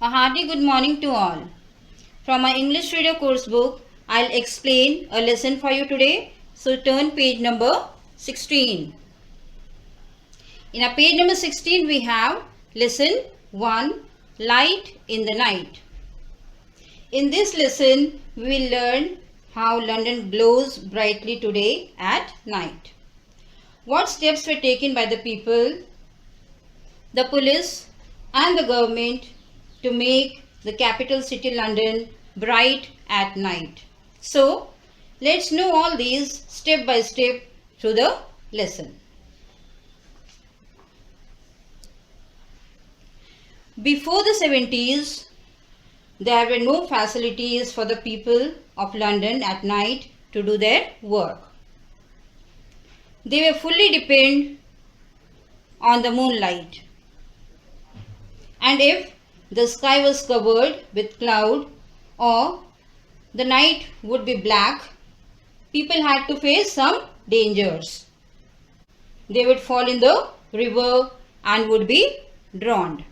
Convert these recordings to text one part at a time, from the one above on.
A hearty good morning to all. From my English Reader course book, I'll explain a lesson for you today. So turn page number 16. In our page number 16, we have lesson 1, Light in the Night. In this lesson, we will learn how London glows brightly today at night. What steps were taken by the people, the police and the government to make the capital city London bright at night. So, let's know all these step by step through the lesson. Before the 70s, there were no facilities for the people of London at night to do their work. They were fully dependent on the moonlight. And if the sky was covered with cloud or the night would be black, people had to face some dangers. They would fall in the river and would be drowned.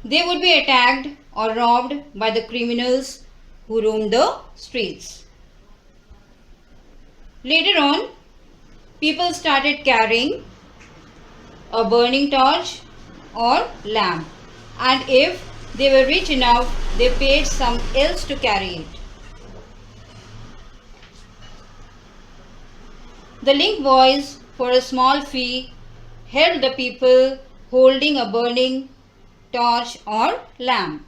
They would be attacked or robbed by the criminals who roamed the streets. Later on, people started carrying a burning torch or lamp, and if they were rich enough, they paid some else to carry it. The link boys, for a small fee, helped the people holding a burning torch or lamp,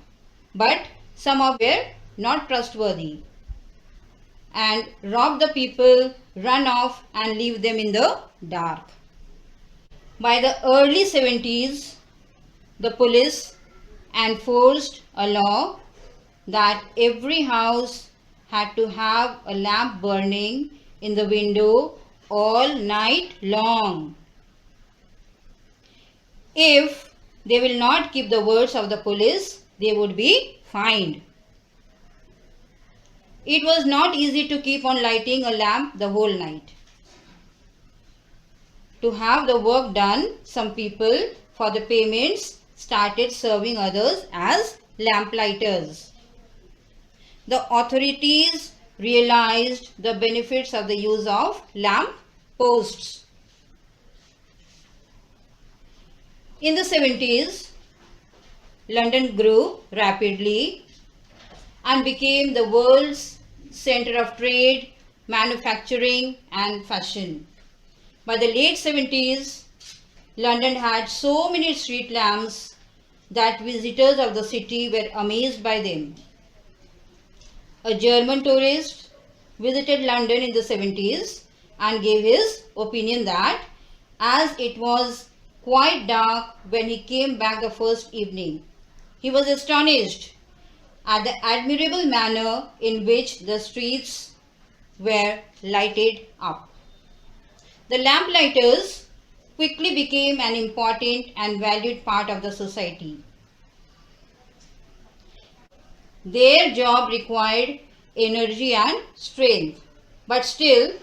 but some of them were not trustworthy and robbed the people, run off and leave them in the dark. By the early 70s, the police enforced a law that every house had to have a lamp burning in the window all night long. If they will not keep the words of the police, they would be fined. It was not easy to keep on lighting a lamp the whole night. To have the work done, some people, for the payments, started serving others as lamplighters. The authorities realized the benefits of the use of lamp posts. In the 70s, London grew rapidly and became the world's center of trade, manufacturing and fashion. By the late 70s, London had so many street lamps that visitors of the city were amazed by them. A German tourist visited London in the 70s and gave his opinion that as it was quite dark when he came back the first evening, he was astonished at the admirable manner in which the streets were lighted up. The lamplighters quickly became an important and valued part of the society. Their job required energy and strength, but still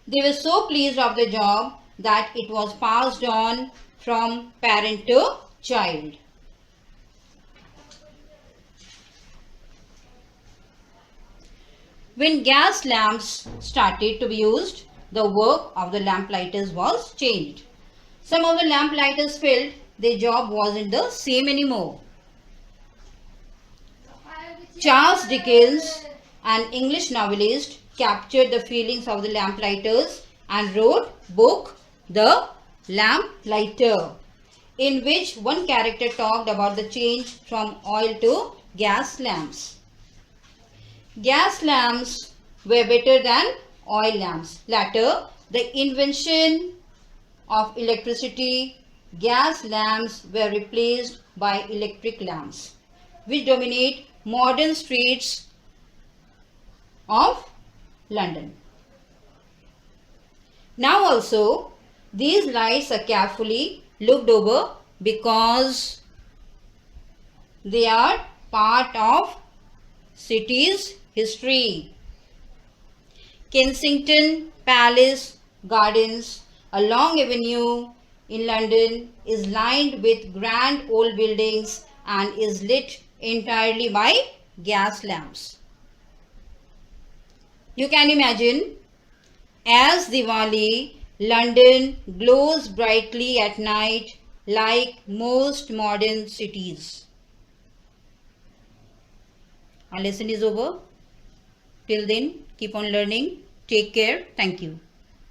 they were so pleased of the job that it was passed on from parent to child. When gas lamps started to be used, the work of the lamplighters was changed. Some of the lamplighters felt their job wasn't the same anymore. Charles Dickens, an English novelist, captured the feelings of the lamplighters and wrote book The Lamplighter, in which one character talked about the change from oil to gas lamps. Gas lamps were better than oil lamps. Later, the invention of electricity, gas lamps were replaced by electric lamps, which dominate modern streets of London. Now also, these lights are carefully looked over because they are part of city's history. Kensington Palace Gardens, a long avenue in London is lined with grand old buildings and is lit entirely by gas lamps. You can imagine, as Diwali, London glows brightly at night like most modern cities. Our lesson is over. Till then, keep on learning. Take care. Thank you.